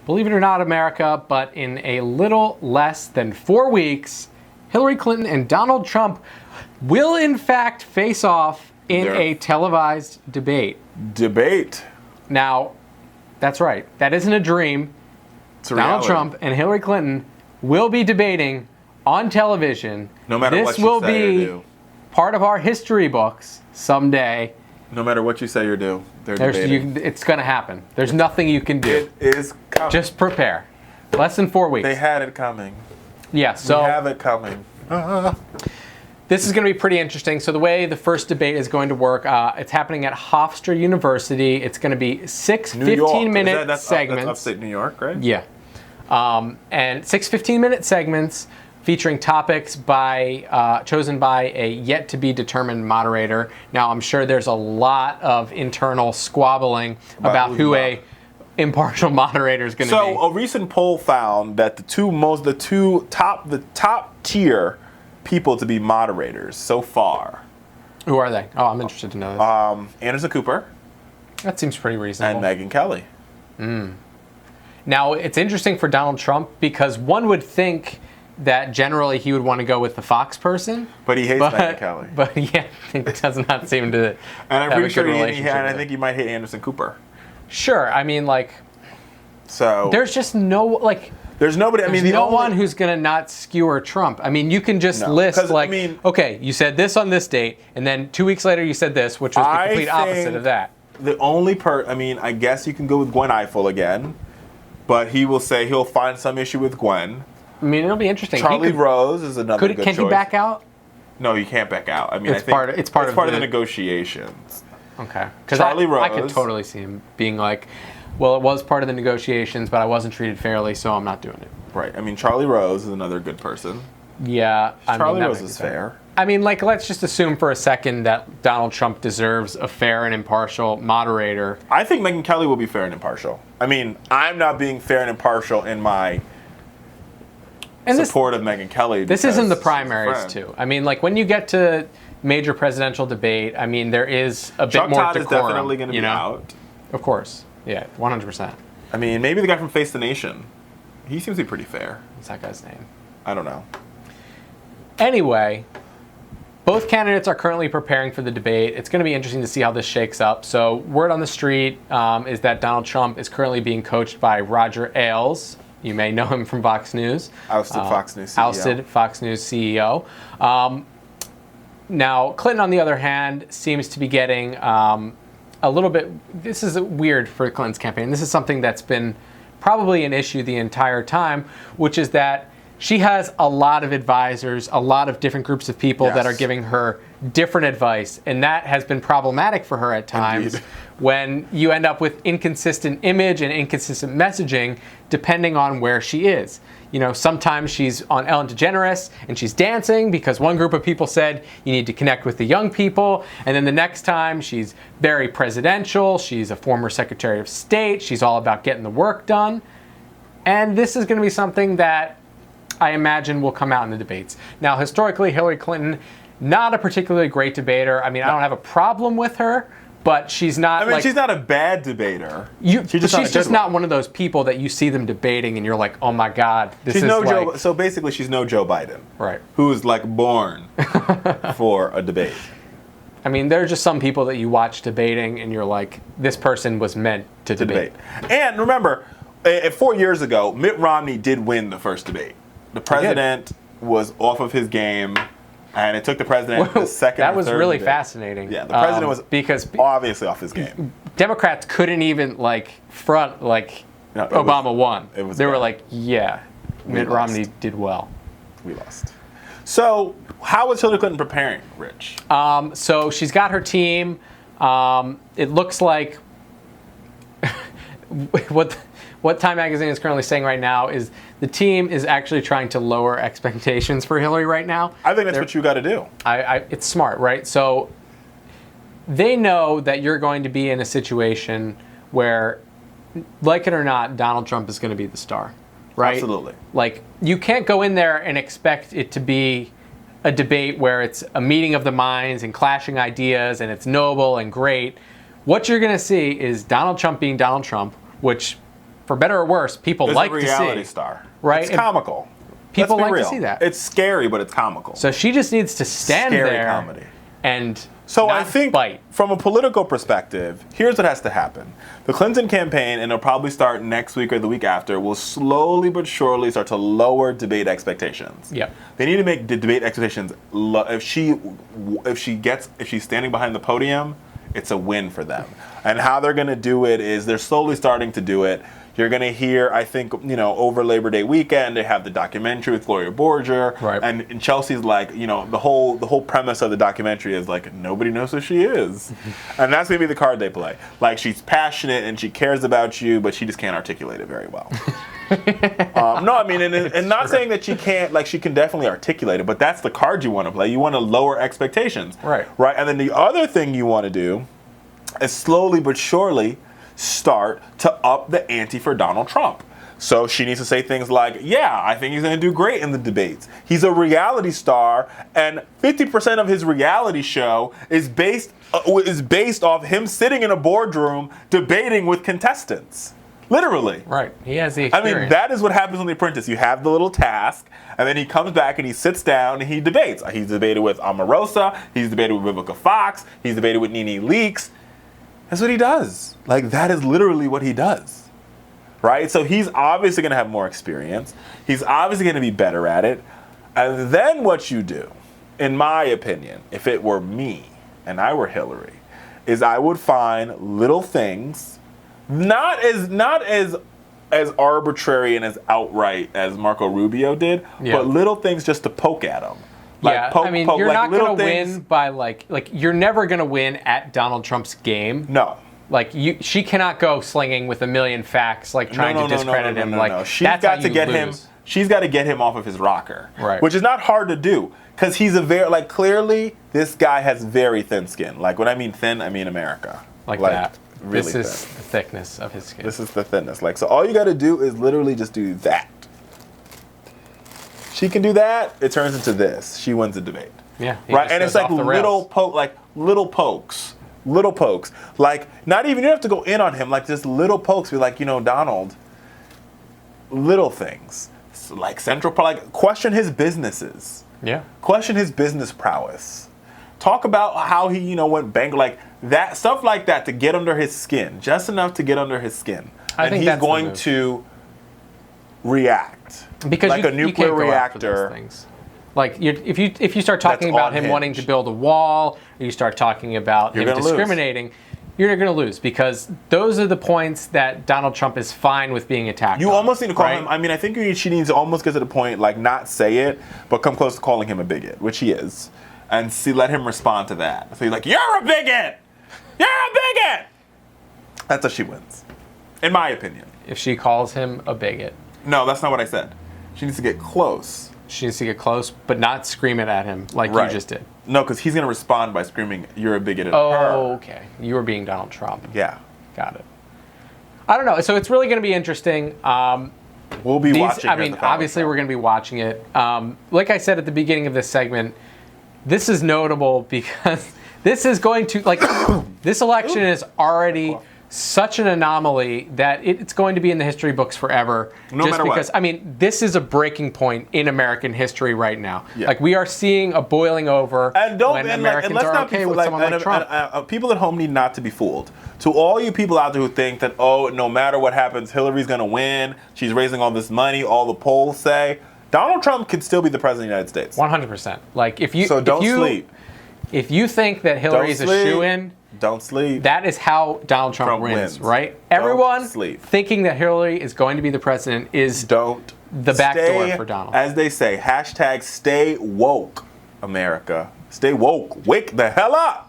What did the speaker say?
believe it or not, America, but in a little less than 4 weeks, Hillary Clinton and Donald Trump will in fact face off in a televised debate. Now, that's right. That isn't a dream. It's a Donald reality. Trump and Hillary Clinton will be debating on television. No matter what you say or do. Part of our history books someday. No matter what you say or do, they're debating. It's going to happen. There's nothing you can do. It is coming. Just prepare. Less than 4 weeks. They had it coming. Yeah, so we have it coming. This is going to be pretty interesting. So the way the first debate is going to work, it's happening at Hofstra University. It's going to be 6 15-minute segments. That's upstate New York, right? Yeah. And 6 15-minute segments featuring topics chosen by a yet-to-be-determined moderator. Now, I'm sure there's a lot of internal squabbling about who a impartial moderator is going to be. So a recent poll found that the top tier people to be moderators so far. Who are they? Oh, I'm interested to know this. Anderson Cooper. That seems pretty reasonable. And Megyn Kelly. Now, it's interesting for Donald Trump because one would think that generally he would want to go with the Fox person. But he hates Megyn Kelly. But yeah, it does not seem to and I'm have pretty a sure good relationship and I think he might hate Anderson Cooper. Sure. I mean, so there's just there's nobody. I mean, no one who's going to not skewer Trump. I mean, you can just list okay, you said this on this date, and then 2 weeks later you said this, which was the complete opposite of that. The only I guess you can go with Gwen Ifill again, but he will say he'll find some issue with Gwen. I mean, it'll be interesting. Charlie Rose is another good choice. Can he back out? No, you can't back out. I mean, it's part of the negotiations. Okay. Because Charlie Rose. I could totally see him being like, well, it was part of the negotiations, but I wasn't treated fairly, so I'm not doing it. Right. I mean, Charlie Rose is another good person. Yeah. Charlie Rose is fair. I mean, let's just assume for a second that Donald Trump deserves a fair and impartial moderator. I think Megyn Kelly will be fair and impartial. I mean, I'm not being fair and impartial in my support of Megyn Kelly. This isn't the primaries, too. I mean, when you get to major presidential debate, I mean, there is a bit more Chuck Todd decorum. is definitely going to be out. Of course. Yeah, 100%. I mean, maybe the guy from Face the Nation. He seems to be pretty fair. What's that guy's name? I don't know. Anyway, both candidates are currently preparing for the debate. It's going to be interesting to see how this shakes up. So word on the street is that Donald Trump is currently being coached by Roger Ailes. You may know him from Fox News. Ousted Fox News CEO. Ousted Fox News CEO. Now, Clinton, on the other hand, seems to be getting a little bit... This is weird for Clinton's campaign. This is something that's been probably an issue the entire time, which is that she has a lot of advisors, a lot of different groups of people that are giving her different advice, and that has been problematic for her at times. Indeed. When you end up with inconsistent image and inconsistent messaging depending on where she is. You know, sometimes she's on Ellen DeGeneres and she's dancing because one group of people said you need to connect with the young people, and then the next time she's very presidential, she's a former Secretary of State, she's all about getting the work done. And this is going to be something that I imagine will come out in the debates. Now, historically, Hillary Clinton, not a particularly great debater. I mean, I don't have a problem with her, but she's not. I mean, she's not a bad debater. She's just not one of those people that you see them debating and you're like, oh my God, this is like... So basically, she's no Joe Biden. Right. Who's born for a debate. I mean, there are just some people that you watch debating and you're like, this person was meant to debate. And remember, 4 years ago, Mitt Romney did win the first debate. The president was off of his game, and it took the president the second That was really debate. Fascinating. Yeah, the president was because obviously off his game. Democrats couldn't even front Obama won. They were like, yeah, Mitt Romney did well. We lost. So how is Hillary Clinton preparing, Rich? So she's got her team. It looks like what Time Magazine is currently saying right now is the team is actually trying to lower expectations for Hillary right now. I think that's what you got to do. It's smart, right? So they know that you're going to be in a situation where, like it or not, Donald Trump is going to be the star, right? Absolutely. You can't go in there and expect it to be a debate where it's a meeting of the minds and clashing ideas and it's noble and great. What you're going to see is Donald Trump being Donald Trump, which for better or worse, people It's like a to reality see. star. Right? It's comical. People Let's be like to real. see that. It's scary, but it's comical. So she just needs to stand Scary there comedy. and So not I think bite. from a political perspective, here's what has to happen. The Clinton campaign, and it'll probably start next week or the week after, will slowly but surely start to lower debate expectations. Yep. They need to make the debate expectations low. If she's standing behind the podium, it's a win for them. And how they're going to do it is they're slowly starting to do it. You're going to hear, I think, over Labor Day weekend, they have the documentary with Gloria Borger. Right. And Chelsea's like, the whole premise of the documentary is like, nobody knows who she is. And that's going to be the card they play. Like, she's passionate and she cares about you, but she just can't articulate it very well. No, I mean, and not saying that she can't, like, she can definitely articulate it, but that's the card you want to play. You want to lower expectations. Right. Right. And then the other thing you want to do is slowly but surely start to up the ante for Donald Trump. So she needs to say things like, yeah, I think he's going to do great in the debates. He's a reality star, and 50% of his reality show is based off him sitting in a boardroom debating with contestants. Literally. Right. He has the I experience. mean, that is what happens on The Apprentice. You have the little task, and then he comes back and he sits down and he debates. He's debated with Omarosa. He's debated with Vivica Fox. He's debated with Nene Leakes. That's what he does. Like, that is literally what he does. Right? So he's obviously going to have more experience. He's obviously going to be better at it. And then what you do, in my opinion, if it were me and I were Hillary, is I would find little things, not as arbitrary and as outright as Marco Rubio did, but little things just to poke at him. Like, I mean, you're not going to things. win by like you're never going to win at Donald Trump's game. No. Like, she cannot go slinging with a million facts, like trying to discredit him. Like, she's got to get him. She's got to get him off of his rocker, right? Which is not hard to do because he's clearly this guy has very thin skin. Like, when I mean thin, I mean America. Like that. Really this is thin. the thickness of his skin. This is the thinness. Like, so all you got to do is literally just do that. She can do that. It turns into this. She wins the debate. Yeah. Right. And it's like little pokes. Little pokes. Like, not even, you don't have to go in on him. Like, just little pokes. Be like, Donald, little things. So, like, question his businesses. Yeah. Question his business prowess. Talk about how he, went bank. Like, that stuff like that to get under his skin. Just enough to get under his skin. I think he's going to react. Because like a nuclear you can't reactor. Go after those things. Like, if you start talking about him wanting to build a wall, or you start talking about him discriminating, you're going to lose, because those are the points that Donald Trump is fine with being attacked. You almost need to call right? him. I mean, I think she needs to almost get to the point, like, not say it, but come close to calling him a bigot, which he is, and let him respond to that. So he's like, "You're a bigot! You're a bigot!" That's how she wins, in my opinion. If she calls him a bigot. No, that's not what I said. She needs to get close. She needs to get close, but not scream it at him like you just did. No, because he's going to respond by screaming, "You're a bigot" at her. Oh, okay. You were being Donald Trump. Yeah. Got it. I don't know. So it's really going to be interesting. We'll be watching. I mean, obviously we're going to be watching it. Like I said at the beginning of this segment, this is notable because this is going to, like, this election is already such an anomaly that it's going to be in the history books forever. No matter what. I mean, this is a breaking point in American history right now. Yeah. Like, we are seeing a boiling over when Americans are okay with someone like Trump. People at home need not to be fooled. To all you people out there who think that, no matter what happens, Hillary's going to win, she's raising all this money, all the polls say, Donald Trump could still be the president of the United States. 100%. Like, don't sleep. If you think that Hillary's a shoo-in, don't sleep. that is how Donald Trump wins, right? Everyone thinking that Hillary is going to be the president is the back door for Donald. As they say, #stay woke, America. Stay woke. Wake the hell up.